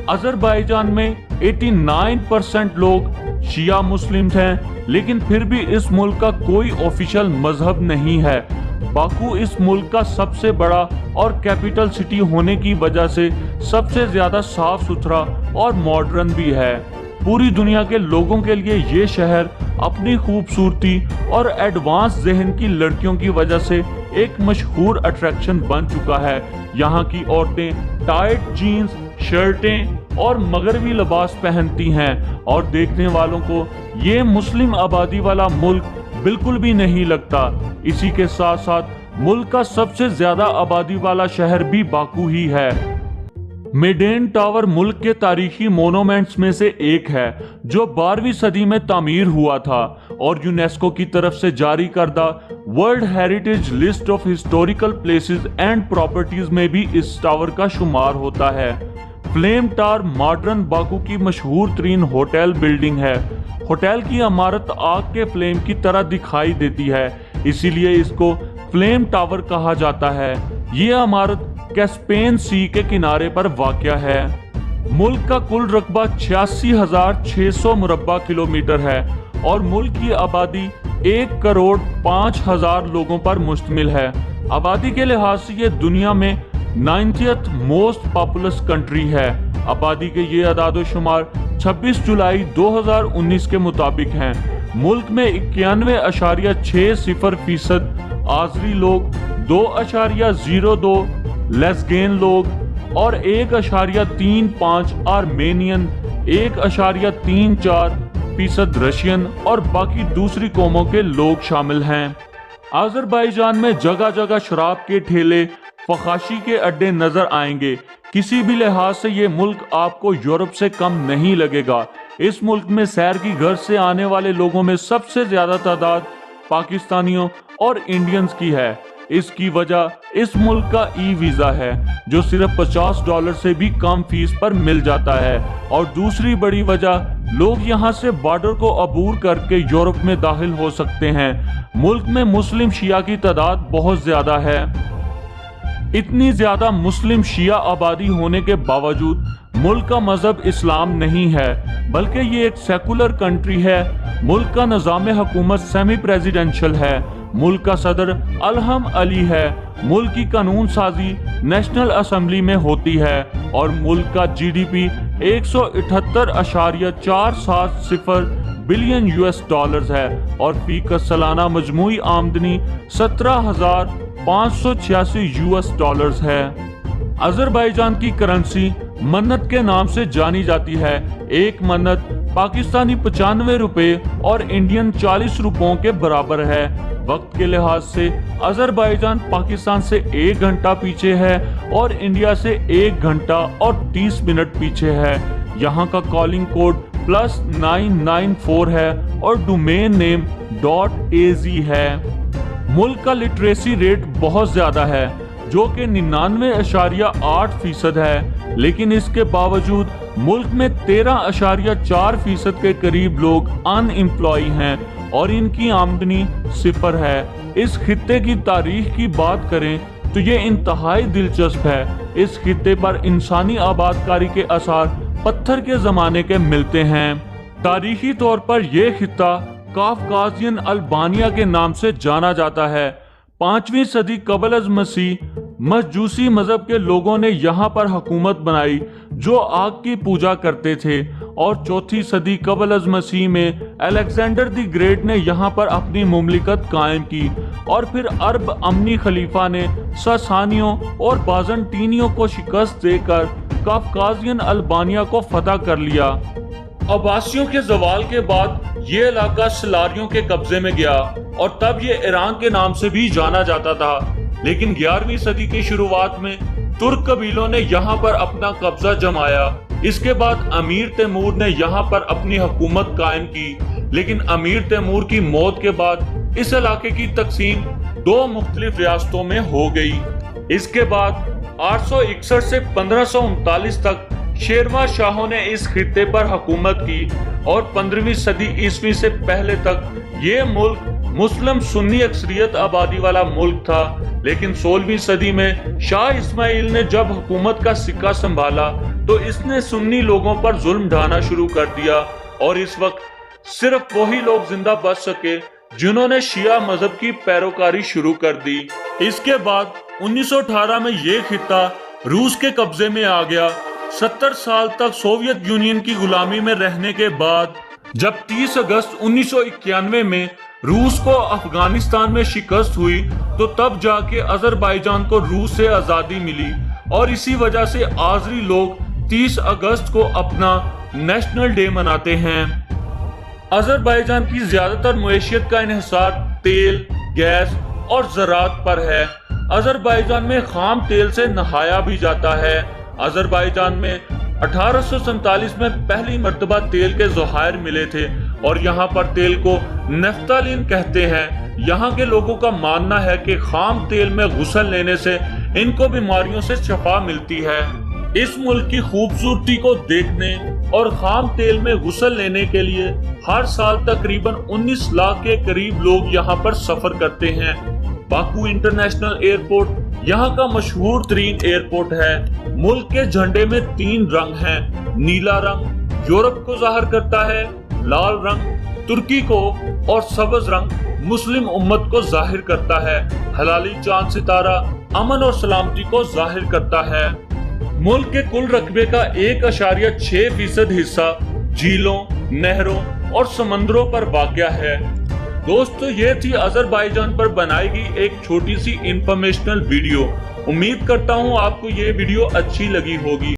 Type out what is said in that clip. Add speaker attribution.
Speaker 1: Azerbaijan में 89% लोग शिया मुस्लिम हैं, लेकिन फिर भी इस मुल्क का कोई ऑफिशियल मजहब नहीं है। बाकू इस मुल्क का सबसे बड़ा और कैपिटल सिटी होने की वजह से सबसे ज्यादा साफ सुथरा और मॉडर्न भी है। पूरी दुनिया के लोगों के लिए ये शहर अपनी खूबसूरती और एडवांस जहन की लड़कियों की वजह से एक मशहूर अट्रैक्शन बन चुका है। यहाँ की औरतें टाइट जीन्स, शर्टें और मगरबी लिबास पहनती हैं और देखने वालों को ये मुस्लिम आबादी वाला मुल्क बिल्कुल भी नहीं लगता। इसी के साथ साथ मुल्क का सबसे ज्यादा आबादी वाला शहर भी बाकू ही है। मेडेन टावर मुल्क के तारीखी मोनूमेंट्स में से एक है जो 12वीं सदी में तामीर हुआ था और यूनेस्को की तरफ से जारी करदा world heritage list of historical places and properties में भी इस टावर का शुमार होता है। फ्लेम टावर मॉडर्न बाकू की मशहूर तरीन होटल बिल्डिंग है। होटल की इमारत आग के फ्लेम की तरह दिखाई देती है, इसीलिए इसको फ्लेम टावर कहा जाता है। ये इमारत कैस्पियन सी के किनारे पर वाक़या है। मुल्क का कुल रकबा 86,600 मुरब्बा किलोमीटर है और मुल्क की आबादी 1,05,00,000 लोगों पर मुश्तमिल है। आबादी के लिहाज से ये दुनिया में 90th मोस्ट पॉपुलस कंट्री है। आबादी के ये अदाद शुमार 26 जुलाई 2019 के मुताबिक हैं। मुल्क में 91.60% आज़री लोग, 2.02 लेस्गेन लोग और 1.35 आर्मेनियन, 1.34% रशियन और बाकी दूसरी कौमों के लोग शामिल हैं। अजरबैजान में जगह जगह शराब के ठेले, फखाशी के अड्डे नजर आएंगे। किसी भी लिहाज से ये मुल्क आपको यूरोप से कम नहीं लगेगा। इस मुल्क में सैर की घर से आने वाले लोगों में सबसे ज्यादा तादाद पाकिस्तानियों और इंडियंस की है। इसकी वजह इस मुल्क का ई वीजा है जो सिर्फ $50 से भी कम फीस पर मिल जाता है और दूसरी बड़ी वजह लोग यहाँ से बॉर्डर को अबूर करके यूरोप में दाखिल हो सकते हैं। मुल्क में मुस्लिम शिया की तादाद बहुत ज्यादा है। इतनी ज्यादा मुस्लिम शिया आबादी होने के बावजूद मुल्क का मजहब इस्लाम नहीं है, बल्कि ये एक सेकुलर कंट्री है। मुल्क का निज़ाम हुकूमत सेमी प्रेसिडेंशियल है। मुल्क का सदर अलहम अली है। मुल्क की कानून साजी नेशनल असेंबली में होती है और मुल्क का GDP 178.470 बिलियन US$ है और फीका सालाना मजमूई आमदनी 17,586 US$ है। अजरबैजान की करेंसी मन्नत के नाम से जानी जाती है। एक मन्नत पाकिस्तानी 95 रुपए और इंडियन 40 रुपयों के बराबर है। वक्त के लिहाज से अजरबैजान पाकिस्तान से 1 घंटा पीछे है और इंडिया से 1 घंटा और 30 मिनट पीछे है। यहाँ का कॉलिंग कोड +994 है और डोमेन नेम .az है। मुल्क का लिटरेसी रेट बहुत ज्यादा है जो कि 99.8% है, लेकिन इसके बावजूद मुल्क में 13.4% के करीब लोग अनएम्प्लॉय हैं और इनकी आमदनी 0 है। इस खित्ते की तारीख की बात करें तो ये इंतहाई दिलचस्प है। इस खित्ते पर इंसानी आबादकारी के आसार पत्थर के जमाने के मिलते हैं। तारीखी तौर पर यह खित्ता काफकाजियन अल्बानिया के नाम से जाना जाता है। 5वीं सदी कबल अज़ मसीह मजूसी मजहब के लोगों ने यहाँ पर हुकूमत बनाई जो आग की पूजा करते थे और 4वीं सदी कबल अज़ मसीह में अलेक्जेंडर द ग्रेट ने यहाँ पर अपनी मुमलिकत कायम की और फिर अरब अमनी खलीफा ने सासानियों और बाज़ंटीनियों को शिकस्त देकर काफकाजियन अल्बानिया को फतह कर लिया। अब्बासियों के जवाल के बाद ये इलाका सलारियों के कब्जे में गया और तब ये ईरान के नाम से भी जाना जाता था। लेकिन 11वीं सदी की शुरुआत में तुर्क कबीलों ने यहाँ पर अपना कब्जा जमाया। इसके बाद अमीर तैमूर ने यहाँ पर अपनी हुकूमत कायम की, लेकिन अमीर तैमूर की मौत के बाद इस इलाके की तकसीम 2 मुख्तलिफ रियासतों में हो गई। इसके बाद 861 से 1539 तक शेरवा शाहों ने इस खित्ते पर हुकूमत की और 15वीं सदी ईस्वी से पहले तक ये मुल्क मुस्लिम सुन्नी अक्सरियत आबादी वाला मुल्क था। लेकिन 16वीं सदी में शाह इस्माइल ने जब हुकूमत का सिक्का संभाला تو اس نے سنی لوگوں پر ظلم ڈھانا شروع کر دیا اور اس وقت صرف وہی لوگ زندہ بچ سکے جنہوں نے شیعہ مذہب کی پیروکاری شروع کر دی۔ اس کے بعد 1918 میں یہ خطہ روس کے قبضے میں آ گیا۔ 70 سال تک سوویت یونین کی غلامی میں رہنے کے بعد جب 30 اگست 1991 میں روس کو افغانستان میں شکست ہوئی تو تب جا کے آذربائیجان کو روس سے آزادی ملی، اور اسی وجہ سے آذری لوگ 30 اگست کو اپنا نیشنل ڈے مناتے ہیں۔ آذربائیجان کی زیادہ تر معیشت کا انحصار تیل، گیس اور زراعت پر ہے۔ آذربائیجان میں خام تیل سے نہایا بھی جاتا ہے۔ آذربائیجان میں 1847 میں پہلی مرتبہ تیل کے ذخائر ملے تھے اور یہاں پر تیل کو نفتالین کہتے ہیں۔ یہاں کے لوگوں کا ماننا ہے کہ خام تیل میں غسل لینے سے ان کو بیماریوں سے شفا ملتی ہے۔ اس ملک کی خوبصورتی کو دیکھنے اور خام تیل میں غسل لینے کے لیے ہر سال تقریباً 19 لاکھ کے قریب لوگ یہاں پر سفر کرتے ہیں۔ باکو انٹرنیشنل ایئرپورٹ یہاں کا مشہور ترین ایئرپورٹ ہے۔ ملک کے جھنڈے میں 3 رنگ ہیں۔ نیلا رنگ یورپ کو ظاہر کرتا ہے، لال رنگ ترکی کو اور سبز رنگ مسلم امت کو ظاہر کرتا ہے۔ ہلالی چاند ستارہ امن اور سلامتی کو ظاہر کرتا ہے۔ ملک کے کل رقبے کا 1.6% حصہ جھیلوں، نہروں اور سمندروں پر واقع ہے۔ دوستو، یہ تھی آذربائیجان پر بنائی گئی ایک چھوٹی سی انفارمیشنل ویڈیو۔ امید کرتا ہوں آپ کو یہ ویڈیو اچھی لگی ہوگی۔